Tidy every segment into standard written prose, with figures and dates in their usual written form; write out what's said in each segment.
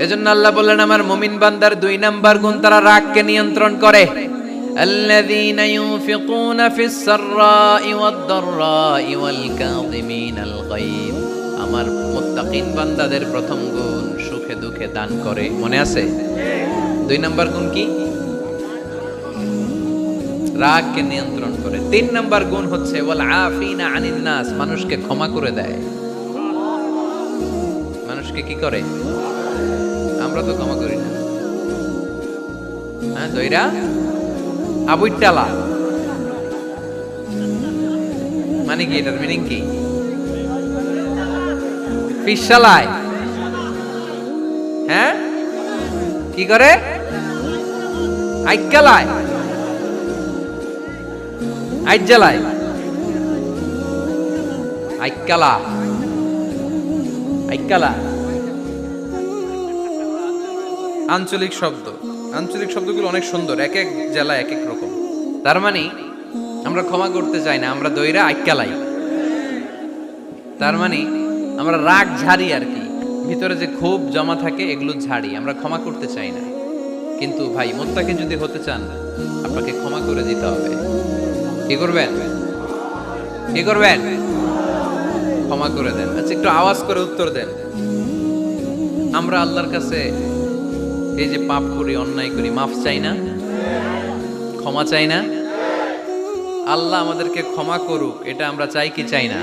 এজন্য আল্লাহ বললেন আমার মুমিন বান্দার 2 নাম্বার গুণ, তারা রাগকে নিয়ন্ত্রণ করে। আল্লাযীনা ইউনফিকুনা ফিস সাররাই ওয়াদ দাররাই ওয়াল কাযিমিনাল গায়ব। আমার মুত্তাকিন বান্দাদের প্রথম গুণ সুখে দুঃখে দান করে। মনে আছে? 2 নাম্বার গুণ কি? রাগকে নিয়ন্ত্রণ করে। 3 নাম্বার গুণ হচ্ছে ওয়াল আফিনা আনিন নাস, মানুষকে ক্ষমা করে দেয়। মানুষকে কি করে? আমরা তো ক্ষমা করি না। হ্যাঁ, দইরা আবুইটালা মানে কি? এটার মিনিং কি? ফিশালায়। হ্যাঁ, কি করে? আইজ্ঞালায়, আইজ্জালায়, আইক্কালা, আইক্কালা আঞ্চলিক শব্দ। আঞ্চলিক শব্দগুলো অনেক সুন্দর, এক এক জেলায় এক এক রকম। তার মানে আমরা ক্ষমা করতে চাই না, আমরা দইরা আইক্কালাই। তার মানে আমরা রাগ ঝাড়ি আর কি, ভিতরে যে ক্ষোভ জমা থাকে এগুলো ঝাড়ি, আমরা ক্ষমা করতে চাই না। কিন্তু ভাই মুত্তাকিন যদি হতে চান আপনাকে ক্ষমা করে দিতে হবে। কি করবেন? কি করবেন? ক্ষমা করে দেন। আচ্ছা, একটু আওয়াজ করে উত্তর দেন। আমরা আল্লাহর কাছে এই যে পাপ করি, অন্যায় করি, মাফ চাই না? ক্ষমা চাই না? আল্লাহ আমাদেরকে ক্ষমা করুক, এটা আমরা চাই কি চাই না?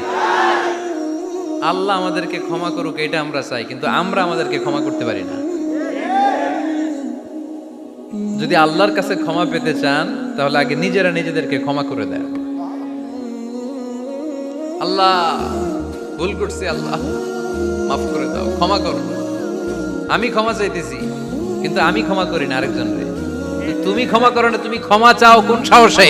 আল্লাহ আমাদেরকে ক্ষমা করুক এটা আমরা চাই, কিন্তু আমরা আমাদেরকে ক্ষমা করতে পারি না। যদি আল্লাহর কাছে ক্ষমা পেতে চান তাহলে আগে নিজেরা নিজেদেরকে ক্ষমা করে দেন। আল্লাহ ভুল করছি, আল্লাহ মাফ করে দাও, ক্ষমা করো। আমি ক্ষমা চাইতেছি কিন্তু আমি ক্ষমা করি না আরেকজনকে। তুমি ক্ষমা করো না, তুমি ক্ষমা চাও কোন সাহসে?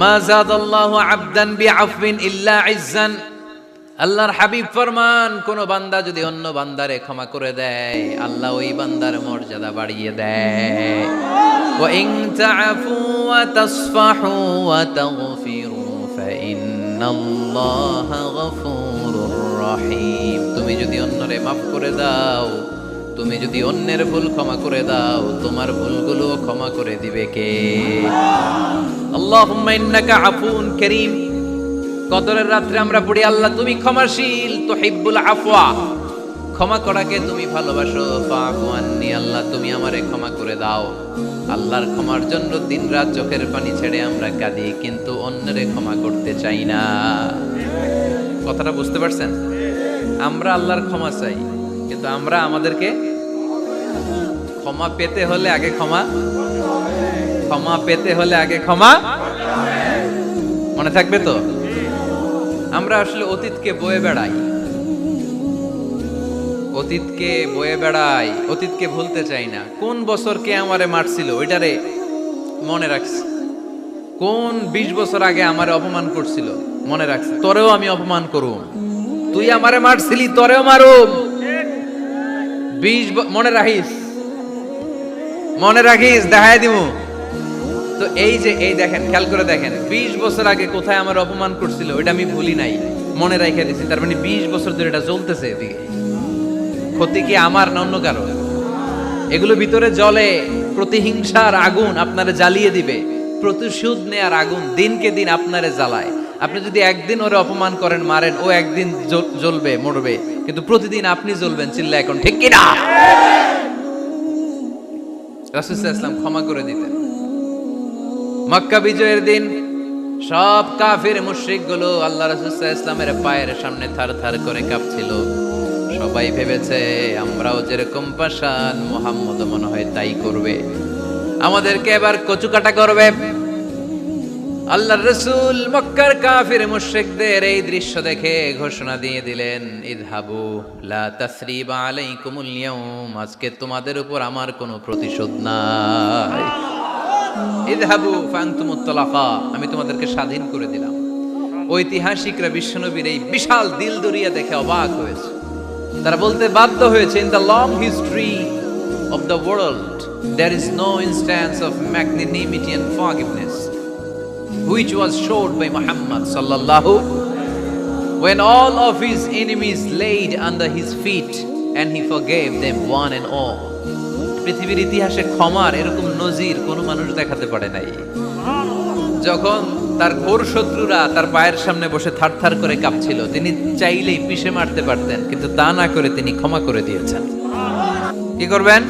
মা যাদাল্লাহু আবদান বিআফবিন ইল্লা ইজ্জান। আল্লাহর হাবিব ফরমান, কোন বান্দা যদি অন্য বান্দারে ক্ষমা করে দেয় আল্লাহ ওই বান্দার মর্যাদা বাড়িয়ে দেয়। ওয়া ইন তা'ফু ওয়া তাসফাহু ওয়া তাগফিরু ফাইন্নাল্লাহা গফুরুর রহিম। তুমি যদি অন্যরে মাফ করে দাও, তুমি যদি অন্যের ভুল ক্ষমা করে দাও, তোমার ভুলগুলো ক্ষমা করে দিবে কে? আল্লাহুম্মা ইন্নাকা আফুউন কারীম। কদরের রাত্রে আমরা পড়ি আল্লাহ তুমি ক্ষমাশীল, তুহিব্বুল আফওয়া, ক্ষমা করাকে তুমি ভালোবাসো। ফাআফু আন্নী, আল্লাহ তুমি আমারে ক্ষমা করে দাও। আল্লাহর ক্ষমার জন্য দিনরাত চোখের পানি ছেড়ে আমরা কাঁদি, কিন্তু অন্যরে ক্ষমা করতে চাই না। কথাটা বুঝতে পারছেন? আমরা আল্লাহর ক্ষমা চাই, কিন্তু আমরা আমাদেরকে ক্ষমা পেতে হলে আগে ক্ষমা, ক্ষমা পেতে হলে আগে ক্ষমা। মনে থাকবে তো? আমরা আসলে অতীতকে বয়ে বেড়াই, অতীতকে বয়ে বেড়াই, অতীতকে ভুলতে চাই না। কোন বছর কে আমারে মারছিল ওইটারে মনে রাখছি। কোন 20 বছর আগে আমারে অপমান করছিল মনে রাখছি, তোরেও আমি অপমান করুম। তুই আমারে মারছিলি, তোরেও মারুম। 20 মনে রাখিস, মনে রাখিস, দেখায় দিমু। তো এই যে এই দেখেন, খেয়াল করে দেখেন, 20 বছর আগে কোথায় আমার অপমান করছিল ওইটা আমি ভুলি নাই, মনে রাখা দিছি। তার মানে 20 বছর ধরে এটা চলতেছে। এদিকে ক্ষতি কি আমার না অন্য কারো? এগুলো ভিতরে জ্বলে, প্রতিহিংসার আগুন আপনারে জ্বালিয়ে দিবে। প্রতিশোধ নেয়ার আগুন দিনকে দিন আপনারে জ্বালায়। আপনি যদি একদিন ওরে অপমান করেন, মারেন, ও একদিন জ্বলবে, মরবে, কিন্তু প্রতিদিন আপনি জ্বলবেন। চিল্লা এখন ঠিক কিনা? রাসূল সাল্লাল্লাহু আলাইহি ওয়াসাল্লাম ক্ষমা করে দিতেন। মক্কা বিজয়ের দিন সব কাফির মুশরিক গুলো আল্লাহ রাসূল সাল্লাল্লাহু আলাইহি ওয়াসাল্লামের পায়ের সামনে থার থার করে কাঁপছিল। সবাই ভেবেছে আমরাও যেরকম পাষাণ, মুহাম্মদ মনে হয় তাই করবে, আমাদেরকে এবার কচুকাটা করবে। আল্লাহর রাসূল মক্কার কাফির মুশরিকদের এই দৃশ্য দেখে ঘোষণা দিয়ে দিলেন, ইযহাবু লা তাসরিবা আলাইকুমুল ইয়াউম, আজকে তোমাদের উপর আমার কোনো প্রতিশোধ নাই। ইযহাবু ফাআনতুমুত তালাকা, আমি তোমাদেরকে স্বাধীন করে দিলাম। ঐতিহাসিকরা বিশ্বনবীর এই বিশাল দিলদরিয়া দেখে অবাক হয়েছে। তারা বলতে বাধ্য হয়েছে, in the long history of the world there is no instance of magnanimity and forgiveness which was showed by Muhammad sallallahu when all of his enemies laid under his feet and he forgave them one and all. পৃথিবীর ইতিহাসে ক্ষমার এরকম নজির কোনো মানুষ দেখাতে পারে নাই। যখন তার ঘোর শত্রুরা তার পায়ের সামনে বসে থারথার করে কাঁপছিল, তিনি চাইলেই পিষে মারতে পারতেন, কিন্তু তা না করে তিনি ক্ষমা করে দিয়েছেন। কি করবেন?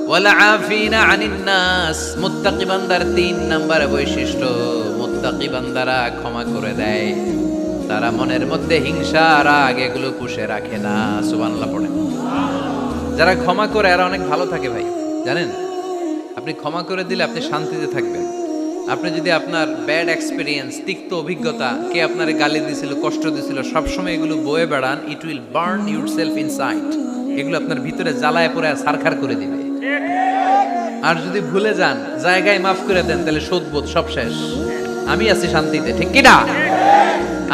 ওয়ালা আফিনা আনিন নাস। মুত্তাকি বান্দার 3 নাম্বার বৈশিষ্ট্য, মুত্তাকি বান্দারা ক্ষমা করে দেয়। তারা মনের মধ্যে হিংসা রাগ এগুলো পুষে রাখে না। সুবহানাল্লাহ পড়েন। যারা ক্ষমা করে এরা অনেক ভালো থাকে ভাই, জানেন? আপনি ক্ষমা করে দিলে আপনি শান্তিতে থাকবেন। আপনি যদি আপনার ব্যাড এক্সপিরিয়েন্স, তিক্ত অভিজ্ঞতা, কে আপনারে গালি দিছিল, কষ্ট দিছিল, সবসময় এগুলো বয়ে বেড়ান, it will burn yourself inside. এগুলো আপনার ভিতরে জ্বালায় পড়ে ছারখার করে দিবে। আর যদি ভুলে যান, জায়গায় মাফ করে দেন, তাহলে শোধবোধ সব শেষ। আমি আছি শান্তিতে, ঠিক কি না?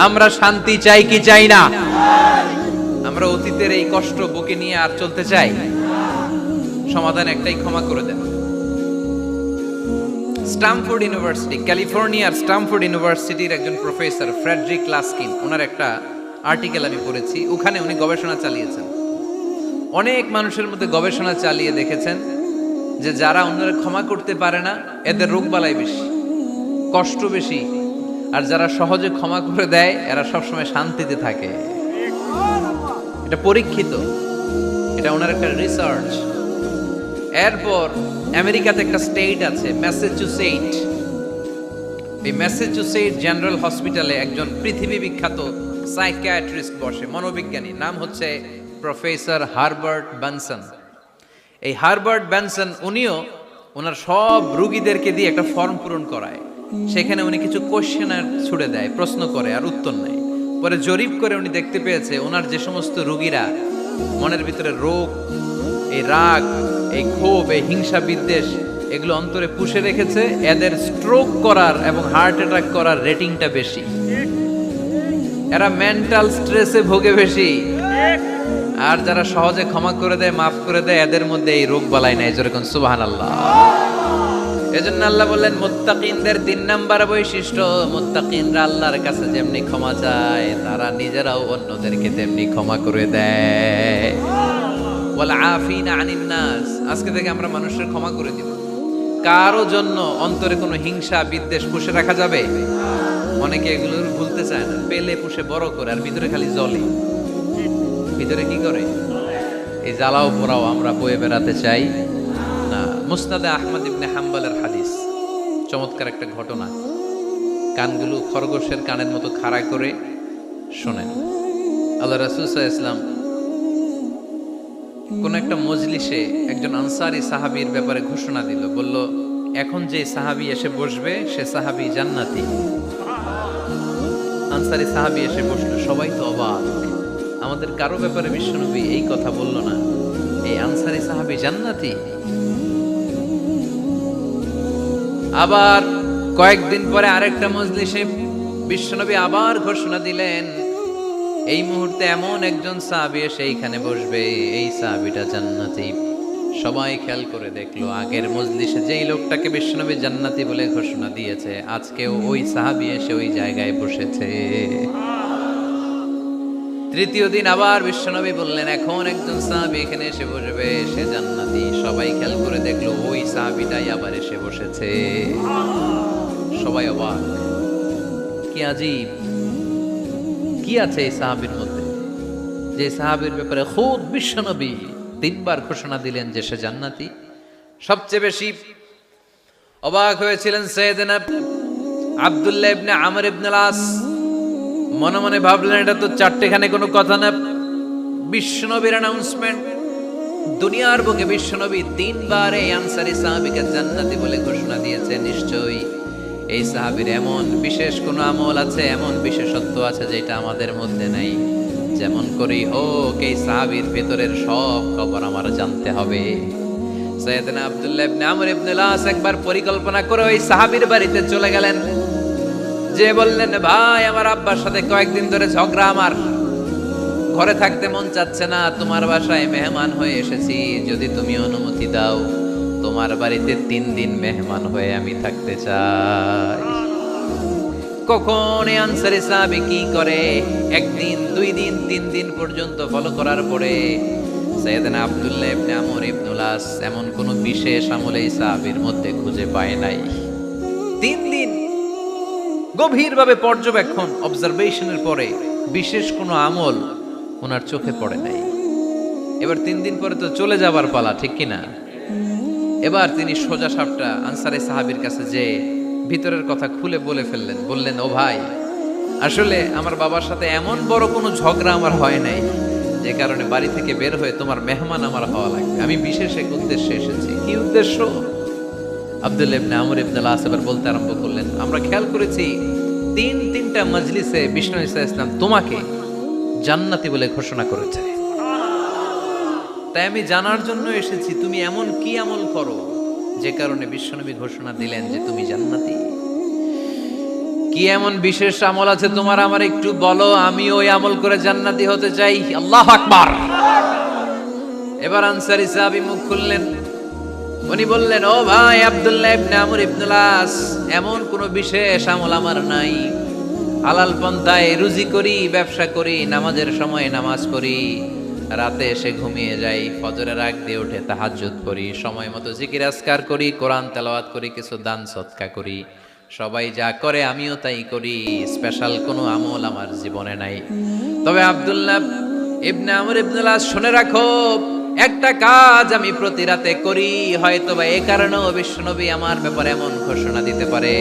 আমরা শান্তি চাই কি চাই না? আমরা অতীতের এই কষ্ট বুকে নিয়ে আর চলতে চাই? সমাধান একটাই, ক্ষমা করে দেন। স্ট্যামফোর্ড ইউনিভার্সিটি, ক্যালিফোর্নিয়ার স্ট্যামফোর্ড ইউনিভার্সিটির একজন প্রফেসর ফ্রেডরিক লাস্কিন, ওনার একটা আর্টিকেল আমি পড়েছি। ওখানে উনি গবেষণা চালিয়েছেন। অনেক মানুষের মধ্যে গবেষণা চালিয়ে দেখেছেন যে যারা অন্যরা ক্ষমা করতে পারে না, এদের রোগবালাই বেশি, কষ্ট বেশি। আর যারা সহজে ক্ষমা করে দেয়, এরা সবসময় শান্তিতে থাকে। এটা পরীক্ষিত, এটা ওনার একটা রিসার্চ। এরপর আমেরিকাতে একটা স্টেট আছে ম্যাসাচুসেট। এই ম্যাসাচুসেট জেনারেল হসপিটালে একজন পৃথিবী বিখ্যাত সাইকিয়াট্রিস্ট বসে, মনোবিজ্ঞানী, নাম হচ্ছে প্রফেসর হারবার্ট বেনসন। এই হারবার্ট বেনসন উনিও ওনার সব রোগীদেরকে দিয়ে একটা ফর্ম পূরণ করায়। সেখানে উনি কিছু কোশ্চেনার ছুড়ে দেয়, প্রশ্ন করে আর উত্তর নেয়। পরে জরিপ করে উনি দেখতে পেয়েছে ওনার যে সমস্ত রোগীরা মনের ভিতরে রোগ, এই রাগ, এই ক্ষোভ, এই হিংসা বিদ্বেষ এগুলো অন্তরে পুষে রেখেছে, এদের স্ট্রোক করার এবং হার্ট অ্যাটাক করার রেটিংটা বেশি। এরা মেন্টাল স্ট্রেসে ভোগে বেশি। আর যারা সহজে ক্ষমা করে দেয়, মাফ করে দেয়, এদের মধ্যে এই রোগ বালাই নাই। যেরকম সুবহানাল্লাহ। এজন্য আল্লাহ বললেন মুত্তাকিনদের 3 নাম্বার বৈশিষ্ট্য, মুত্তাকিনরা আল্লাহর কাছে যেমনি ক্ষমা চায়, তারা নিজেরাও অন্যদেরকে তেমনি ক্ষমা করে দেয়। ওয়াল আফিনা আনিন নাস। আজকে থেকে আমরা মানুষের ক্ষমা করে দিব। কারো জন্য অন্তরে কোনো হিংসা বিদ্বেষ পুষে রাখা যাবে? অনেকে এগুলো ভুলতে চায় না, পেলে পুষে বড় করে, আর ভিতরে খালি জ্বলে। ভিতরে কি করে? এই জ্বালাও পোড়াও আমরা বয়ে বেড়াতে চাই না। মুসনাদে আহমদ ইবনে হাম্বলের হাদিস, চমৎকার একটা ঘটনা। কানগুলো খরগোশের কানের মতো খাড়া করে শোনেন। আল্লাহ রাসূল সাল্লাল্লাহু আলাইহি ওয়াসাল্লাম কোন একটা মজলিসে একজন আনসারী সাহাবীর ব্যাপারে ঘোষণা দিল। বলল, এখন যে সাহাবী এসে বসবে সে সাহাবী জান্নাতি। আনসারী সাহাবী এসে বসলো, সবাই তো অবাক। আমাদের কারো ব্যাপারে বিশ্বনবী এই কথা বলল না, এই আনসারী সাহাবী জান্নাতি। আবার কয়েকদিন পরে আরেকটা মজলিসে বিশ্বনবী আবার ঘোষণা দিলেন, এই মুহূর্তে এমন একজন সাহাবী এসে এইখানে বসবে, এই সাহাবীটা জান্নাতি। সবাই খেয়াল করে দেখলো, আগের মজলিসে যেই লোকটাকে বিশ্বনবী জান্নাতি বলে ঘোষণা দিয়েছে, আজকেও ওই সাহাবী এসে ওই জায়গায় বসেছে। তৃতীয় দিন আবার বিশ্বনবী বললেন, এখন একজন সাহাবী এখানে এসে বসবে, সে জান্নাতি। সবাই খেয়াল করে দেখলো, ওই সাহাবীটাই আবার এসে বসেছে। সবাই অবাক, কি আজীব, কি আছে এই সাহাবীর মধ্যে, যে সাহাবীর ব্যাপারে খুদ বিশ্বনবী 3 বার ঘোষণা দিলেন যে সে জান্নাতি। সবচেয়ে বেশি অবাক হয়েছিলেন সাইয়েদনা আব্দুল্লাহ ইবনে আমর ইবনে আস। মনে মনে ভাবলেন, এটা তো চারটেখানে কোনো কথা না, বিশ্বনবীর অ্যানাউন্সমেন্ট। দুনিয়ার বুকে বিশ্বনবী 3 বার এই আনসারী সাহাবীকে জান্নাতি বলে ঘোষণা দিয়েছে। নিশ্চয়ই এই সাহাবীর এমন বিশেষ কোনো আমল আছে, এমন বিশেষত্ব আছে যেটা আমাদের মধ্যে নাই। যেমন করেই হোক এই সাহাবীর ভেতরের সব খবর আমার জানতে হবে। সাইয়েদনা আব্দুল্লাহ ইবনে আমর ইবনে আস একবার পরিকল্পনা করে ওই সাহাবীর বাড়িতে চলে গেলেন। যে বললেন, ভাই আমার আব্বার সাথে কয়েকদিন ধরে ঝগড়া, আমার ঘরে থাকতে মন চাচ্ছে না, তোমার বাসায় মেহমান হয়ে এসেছি, যদি তুমি অনুমতি দাও তোমার বাড়িতে 3 দিন মেহমান হয়ে আমি থাকতে চাই। কখন এই আনসারী সাহাবী কি করে, একদিন, 2 দিন, 3 দিন পর্যন্ত ফলো করার পরে সাইয়েদনা আব্দুল্লাহ ইবনে আমর ইবনুল আস এমন কোন বিশেষ আমল এই সাহাবীর মধ্যে খুঁজে পায় নাই। 3 দিন গভীরভাবে পর্যবেক্ষণ, অবজারভেশনের পরে বিশেষ কোনো আমল ওনার চোখে পড়ে নাই। এবার 3 দিন পরে তো চলে যাবার পালা, ঠিক কিনা? এবার তিনি সোজা সাপটা আনসারী সাহাবীর কাছে যে ভিতরের কথা খুলে বলে ফেললেন। বললেন, ও ভাই, আসলে আমার বাবার সাথে এমন বড় কোনো ঝগড়া আমার হয় নাই যে কারণে বাড়ি থেকে বের হয়ে তোমার মেহমান আমার হওয়া লাগবে। আমি বিশেষ এক উদ্দেশ্যে এসেছি। কি উদ্দেশ্য? আব্দুল্লাহ ইবনে আমর ইবনুল আস এবার বলতে আরম্ভ করলেন, আমরা খেয়াল করেছি 3টা মজলিসে বিষ্ণু ঈসা ইসলাম তোমাকে জান্নাতি বলে ঘোষণা করেছে। তাই আমি জানার জন্য এসেছি তুমি এমন কি আমল করো যে কারণে বিশ্বনবী ঘোষণা দিলেন যে তুমি জান্নাতি। কি এমন বিশেষ আমল আছে তোমার, আমার একটু বলো, আমি ওই আমল করে জান্নাতি হতে চাই। আল্লাহু আকবার। এবার আনসারী সাহাবী মুখ খুললেন। উনি বললেন, ও ভাই আব্দুল্লাহ ইবনে আমর ইবনুল আস, এমন কোনো বিশেষ আমল আমার নাই। হালাল পন্থায় রুজি করি, ব্যবসা করি, নামাজের সময় নামাজ পড়ি, রাতে এসে ঘুমিয়ে যাই, ফজরের আগ দিয়ে উঠে তাহাজ্জুদ করি, সময় মতো জিকির আজকার করি, কোরআন তেলাওয়াত করি, কিছু দান সদকা করি। সবাই যা করে আমিও তাই করি। স্পেশাল কোনো আমল আমার জীবনে নাই। তবে আব্দুল্লাহ ইবনে আমর ইবনুল আস, শুনে রাখো, একটা কাজ আমি প্রতি রাতে করি, হয়তো বা এই কারণেও বিশ্বনবী আমার ব্যাপারে এমন ঘোষণা দিতে পারে।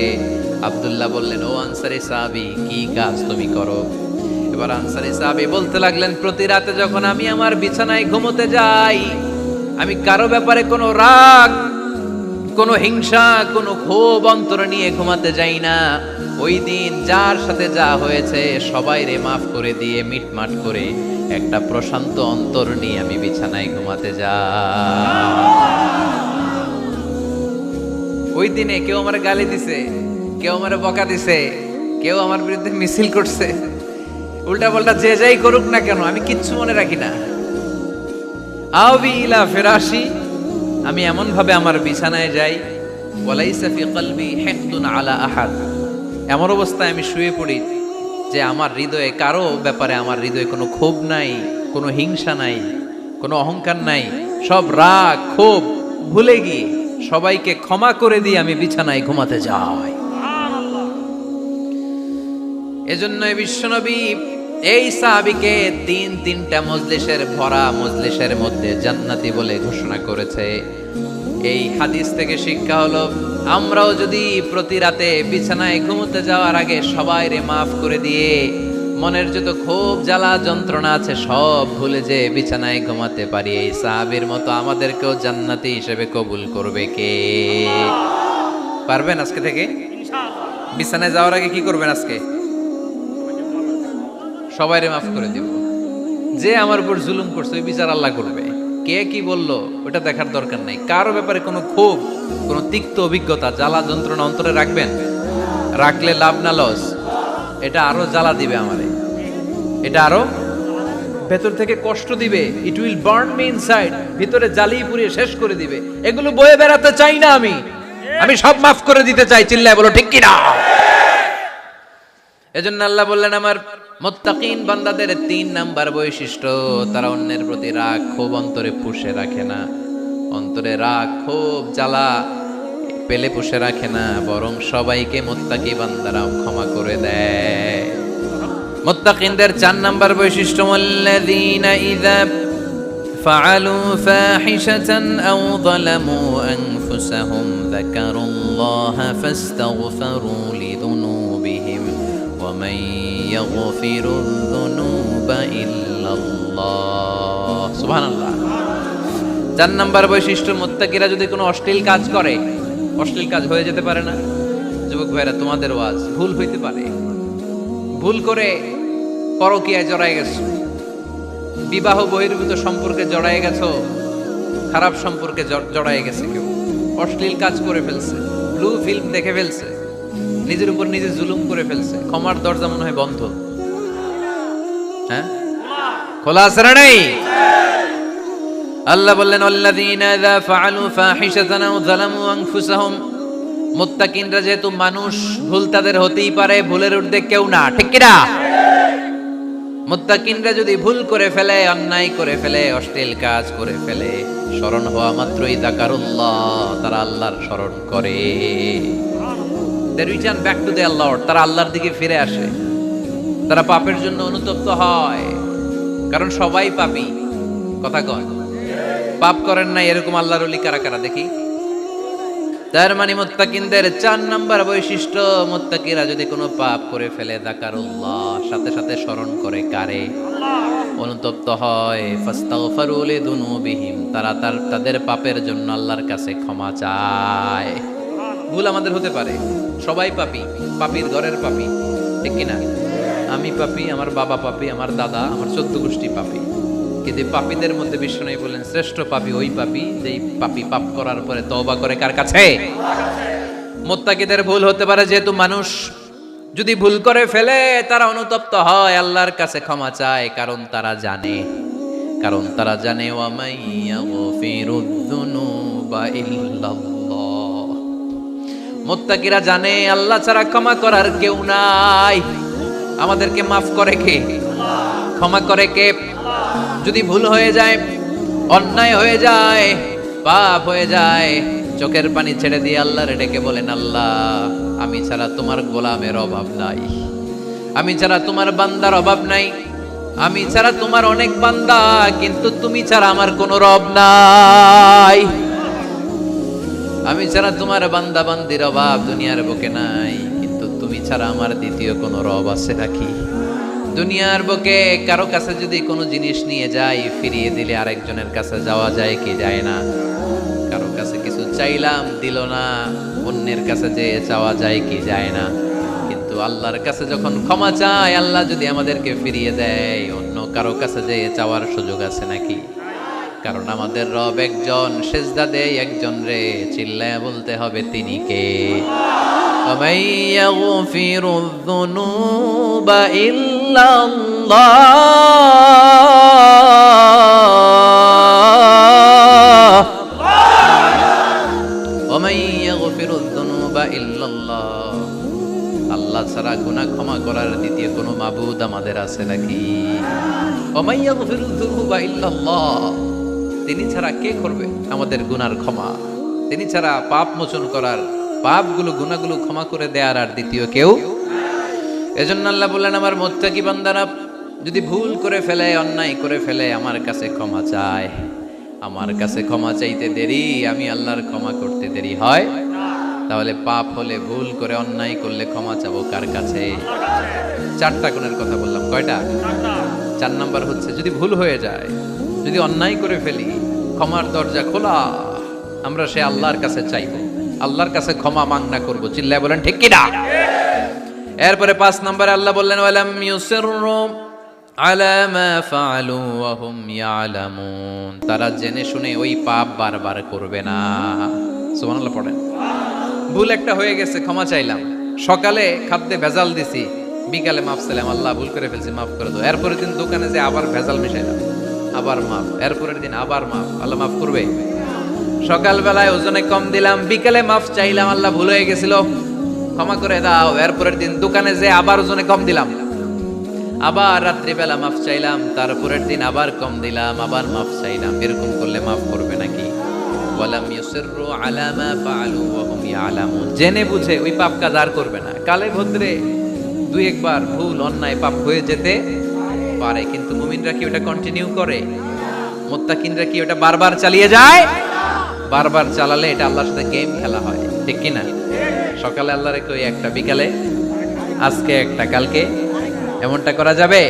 আব্দুল্লাহ বললেন, ও আনসারী সাহাবী, কি কাজ তুমি করো? এবার আনসারী সাহাবী বলতে লাগলেন, প্রতি রাতে যখন আমি আমার বিছানায় ঘুমোতে যাই, আমি কারো ব্যাপারে কোনো রাগ, কোনো হিংসা, কোনো ক্ষোভ অন্তরে নিয়ে ঘুমাতে যাই না। ওই দিন যার সাথে যা হয়েছে সবাই রে মাফ করে দিয়ে মিটমাট করে একটা প্রশান্ত অন্তর নিয়ে আমি বিছানায় ঘুমাতে যাই। ওই দিনে কেউ আমার গালি দিছে, কেউ আমার বকা দিছে, কেউ আমার বিরুদ্ধে মিছিল করছে, উল্টা পাল্টা যে যাই করুক না কেন, আমি কিচ্ছু মনে রাখি না। আবি ইলা ফিরাশি, আমি এমন ভাবে আমার বিছানায় যাই, ওয়ালাইসা ফি কলবি হিকদুন আলা আহাদ, এমন অবস্থায় আমি শুয়ে পড়ি যে আমার হৃদয়ে কারো ব্যাপারে আমার হৃদয়ে কোনো ক্ষোভ নাই, কোনো হিংসা নাই, কোনো অহংকার নাই। সব রাগ ক্ষোভ ভুলে গিয়ে সবাইকে ক্ষমা করে দিয়ে আমি বিছানায় ঘুমাতে যাই। এজন্য বিশ্বনবী এই সাহাবীকে 3টা মজলিসের ভরা মজলিসের মধ্যে জান্নাতি বলে ঘোষণা করেছে। এই হাদিস থেকে শিক্ষা হলো, আমরাও যদি প্রতি রাতে বিছানায় ঘুমোতে যাওয়ার আগে সবাই রে মাফ করে দিয়ে মনের যত ক্ষোভ জ্বালা যন্ত্রণা আছে সব ভুলে যে বিছানায় ঘুমাতে পারি, এই সাহাবীর মতো আমাদেরকেও জান্নাতি হিসেবে কবুল করবে কে? পারবেন আজকে থেকে? বিছানায় যাওয়ার আগে কি করবেন? আজকে সবাইরে মাফ করে দিব। যে আমার উপর জুলুম করছে ওই বিচার আল্লাহ করবে। কে কি বললো ওটা দেখার দরকার নাই। কারো ব্যাপারে কোনো ক্ষোভ, কোনো তিক্ত অভিজ্ঞতা, জ্বালা যন্ত্রণা অন্তরে রাখবেন? রাখলে লাভ না লস? এটা আরো জ্বালা দিবে আমারে, এটা আরো ভেতর থেকে কষ্ট দিবে। It will burn me inside, ভিতরে জ্বালিয়ে পুড়িয়ে শেষ করে দিবে। এগুলো বয়ে বেড়াতে চাই না আমি। আমি সব মাফ করে দিতে চাই। চিল্লায় বলো ঠিক কি না? এজন্য আল্লাহ বললেন, আমার মুত্তাকিন বান্দাদের 3 নাম্বার বৈশিষ্ট্য, তারা অন্যের প্রতি রাগ ক্ষোভ অন্তরে পুষে রাখে না। অন্তরে রাগ ক্ষোভ জ্বালা পেলে পুষে রাখে না, বরং সবাইকে মুত্তাকি বান্দারা ক্ষমা করে দেয়। মুত্তাকিনদের 4 নাম্বার বৈশিষ্ট্য, আল্লাযীনা ইযা ফাআলু ফাহিশাতান আও যালামু আনফুসাহুম যাকারুল্লাহা ফাস্তাগফিরু লিযুনুবিহিম ওয়া মান ইয়াগফিরুয যুনুবা ইল্লাল্লাহ। সুবহানাল্লাহ। 4 নাম্বার বৈশিষ্ট্য, মুত্তাকিরা যদি কোনো অশ্লীল কাজ করে, অশ্লীল কাজ হয়ে যেতে পারে না? যুবক ভাইরা, তোমাদের ওয়াজ ভুল হইতে পারে। ভুল করে পরকীয়ায় জড়ায় গেছো, বিবাহ বহির্ভূত সম্পর্কে জড়ায় গেছো, খারাপ সম্পর্কে জড়ায় গেছে, কেউ অশ্লীল কাজ করে ফেলছে, ব্লু ফিল্ম দেখে ফেলছে, নিজের উপর নিজে জুলুম করে ফেলছে, ক্ষমার দরজা মনে হয় বন্ধ। হ্যাঁ, খোলা আছে না নাই? আল্লাহ বললেন, আল্লাযীনা ইযা ফাআলু ফাহিশাতান আও যালামু আনফুসাহুম মুত্তাকিনরা যেহেতু মানুষ, ভুল তাদের হতেই পারে, ভুলের ঊর্ধ্বে কেউ না, ঠিক কি না? মুত্তাকিনরা যদি ভুল করে ফেলে, অন্যায় করে ফেলে, অশ্লীল কাজ করে ফেলে, স্মরণ হওয়া মাত্রই যাকারুল্লাহ, তারা আল্লাহর স্মরণ করে। They return back to their Lord, তারা আল্লাহর দিকে ফিরে আসে। তারা পাপের জন্য অনুতপ্ত হয়, কারণ সবাই পাপী। কথা কন, পাপ করেন না এরকম আল্লাহর ওলি কারা কারা দেখি? তার মানে মুত্তাকিনদের 4 নাম্বার বৈশিষ্ট্য, মুত্তাকিরা যদি কোনো পাপ করে ফেলে, যাকারুল্লাহ, সাথে সাথে স্মরণ করে কারে? অনুতপ্ত হয়। ফাস্তাগফারু লিযুনুবিহিম, তারা তাদের পাপের জন্য আল্লাহর কাছে ক্ষমা চায়। ভুল আমাদের হতে পারে, সবাই পাপী, পাপীর ঘরের পাপী, ঠিক কি না? আমি পাপী, আমার বাবা পাপী, আমার দাদা, আমার 14 গোষ্ঠী পাপী। কিন্তু পাপীদের মধ্যে বিষ্ণু বলেন শ্রেষ্ঠ পাপী ওই পাপী যেই পাপী পাপ করার পরে তওবা করে কার কাছে? মুত্তাকিদের ভুল হতে পারে, যেহেতু মানুষ, যদি ভুল করে ফেলে তারা অনুতপ্ত হয়, আল্লাহর কাছে ক্ষমা চায়, কারণ তারা জানে ওয়া মাইয়াগফিরুয যুনুবা ইল্লাল্লাহ। মুত্তাকিরা জানে আল্লাহ ছাড়া ক্ষমা করার কেউ নাই। আমাদেরকে মাফ করে কে? ক্ষমা করে কে? যদি ভুল হয়ে যায়, অন্যায় হয়ে যায়, পাপ হয়ে যায়, চোখের পানি ছেড়ে দিয়ে আল্লাহরে ডেকে বলেন, আল্লাহ, আমি ছাড়া তোমার গোলামের অভাব নাই, আমি ছাড়া তোমার বান্দার অভাব নাই, আমি ছাড়া তোমার অনেক বান্দা, কিন্তু তুমি ছাড়া আমার কোনো রব নাই। আমি ছাড়া তোমার বান্দা বান্দির অভাব দুনিয়ার বুকে নাই, কিন্তু তুমি ছাড়া আমার দ্বিতীয় কোনো রব আছে নাকি? দুনিয়ার বুকে কারো কাছে যদি কোনো জিনিস নিয়ে যাই, ফিরিয়ে দিলে আরেকজনের কাছে যাওয়া যায় কি যায় না? কারো কাছে কিছু চাইলাম, দিল না, অন্যের কাছে যে চাওয়া যায় কি যায় না? কিন্তু আল্লাহর কাছে যখন ক্ষমা চাই, আল্লাহ যদি আমাদেরকে ফিরিয়ে দেয়, অন্য কারো কাছে যে চাওয়ার সুযোগ আছে নাকি? কারণ আমাদের রব একজন, সেজদা দেয় একজন রে, চিল্লায় বলতে হবে তিনি কে? وَمَن يَغْفِرُ الذُّنُوبَ إِلَّا اللَّهُ وَمَن يَغْفِرُ الذُّنُوبَ إِلَّا اللَّهُ। আল্লাহ ছাড়া গুনাহ ক্ষমা করার দ্বিতীয় কোনো মাবুদ আমাদের আছে নাকি? وَمَن يَغْفِرُ الذُّنُوبَ إِلَّا اللَّهُ, তিনি ছাড়া কে করবে আমাদের গুনার ক্ষমা? তিনি ছাড়া পাপ মোচন করার, পাপগুলো গুনাহগুলো ক্ষমা করে দেয়ার আর দ্বিতীয় কেউ। এজন্য আল্লাহ বললেন, আমার মুত্তাকি বান্দারা যদি ভুল করে ফেলে, অন্যায় করে ফেলে, আমার কাছে ক্ষমা চায়। আমার কাছে ক্ষমা চাইতে দেরি, আমি আল্লাহর ক্ষমা করতে দেরি হয়? তাহলে পাপ হলে, ভুল করে অন্যায় করলে ক্ষমা চাবো কার কাছে? 4টা গুণের কথা বললাম, কয়টা? 4 নাম্বার হচ্ছে, যদি ভুল হয়ে যায়, যদি অন্যায় করে ফেলি, ক্ষমার দরজা খোলা, আমরা সে আল্লাহর কাছে চাইবো, আল্লাহর কাছে ক্ষমা মাংনা করবো। চিল্লায় বলেন ঠিক কি না? এরপরে 5 নম্বরে আল্লাহ বললেন, ওয়ালাম ইউসিররু আলা মা ফাআলু ওয়া হুম ইয়ালামুন, তারা জেনে শুনে ওই পাপ বারবার করবে না। সুবহানাল্লাহ পড়েন। ভুল একটা হয়ে গেছে, ক্ষমা চাইলাম, সকালে খাদ্যে ভেজাল দিছি, বিকালে মাফ চাইলাম, আল্লাহ ভুল করে ফেলছি, মাফ করে দাও। এরপরের দিন দোকানে যে আবার ভেজাল মিশাইলাম, আবার মাফ, এরপরের দিন আবার মাফ, আল্লাহ মাফ করবে? সকালবেলায় ওজনে কম দিলাম, বিকেলে মাফ চাইলাম, আল্লাহ ভুল হয়ে গেছিল, ক্ষমা করে দাও। এরপরের দিন দোকানে যে আবার ওজনে কম দিলাম, আবার রাত্রিবেলা মাফ চাইলাম, তারপরের দিন আবার কম দিলাম, আবার মাফ চাইলাম। এরকম করলে মাফ করবে নাকি? ওয়ালাম ইউসিররু আলা মা ফাআলু ওয়া হুম ইয়ালামুন, জেনে বুঝে ওই পাপ কাজ আর করবে না। কালে ভদ্রে 2-1 বার ভুল অন্যায় পাপ হয়ে যেতে পারে, কিন্তু মুমিনরা কি ওটা কন্টিনিউ করে? মুত্তাকিনরা কি ওটা বারবার চালিয়ে যায়? বারবার চালালে এটা আল্লাহর সাথে গেম খেলা হয়, ঠিক কি না? সকালে আল্লাহর কই একটা, বিকালে আজকে একটা, কালকে এমনটা করা যাবে?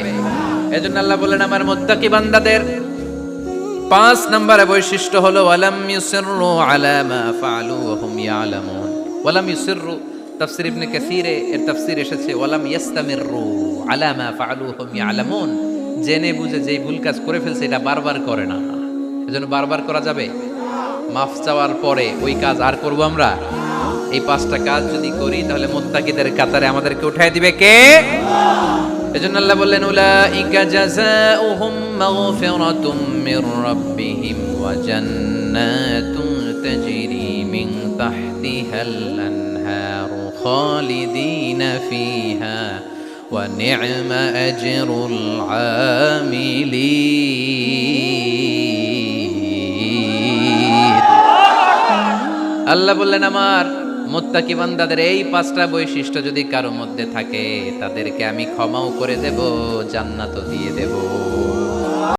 এজন্য আল্লাহ বললেন, আমার মুত্তাকি বান্দাদের 5 নম্বরে বৈশিষ্ট্য হলো ওয়ালাম ইউসিররু আলা মা ফাআলু ওয়া হুম ইয়ালামুন। ওয়ালাম ইউসিররু, তাফসীর ইবনে কাসীরে এর তাফসীর এসেছে ওয়ালাম ইস্তামিররু আলা মা ফাআলু ওয়া হুম ইয়ালামুন, জেনে বুঝে যেই ভুল কাজ করে ফেলছে এটা বারবার করে না। এজন্য বারবার করা যাবে? মাফ চাওয়ার পরে ওই কাজ আর করব আমরা? এই 5টা কাজ যদি করি তাহলে মুত্তাকিদের কাতারে আমাদেরকে উঠায় দিবে কে? এজন্য আল্লাহ বললেন, উলাইকা জাযাউহুম মাগফিরাতুম মির রাব্বিহিম ওয়া জান্নাতুন তাজরি মিন তাহতিহাল আনহার الأنهار خالدين فيها ونعم أجر العاملين আল্লাহ বললেন আমার মুত্তাকি বান্দাদের এই পাঁচটা বৈশিষ্ট্য যদি কারো মধ্যে থাকে তাদেরকে আমি ক্ষমাও করে দেব, জান্নাতও দিয়ে দেব।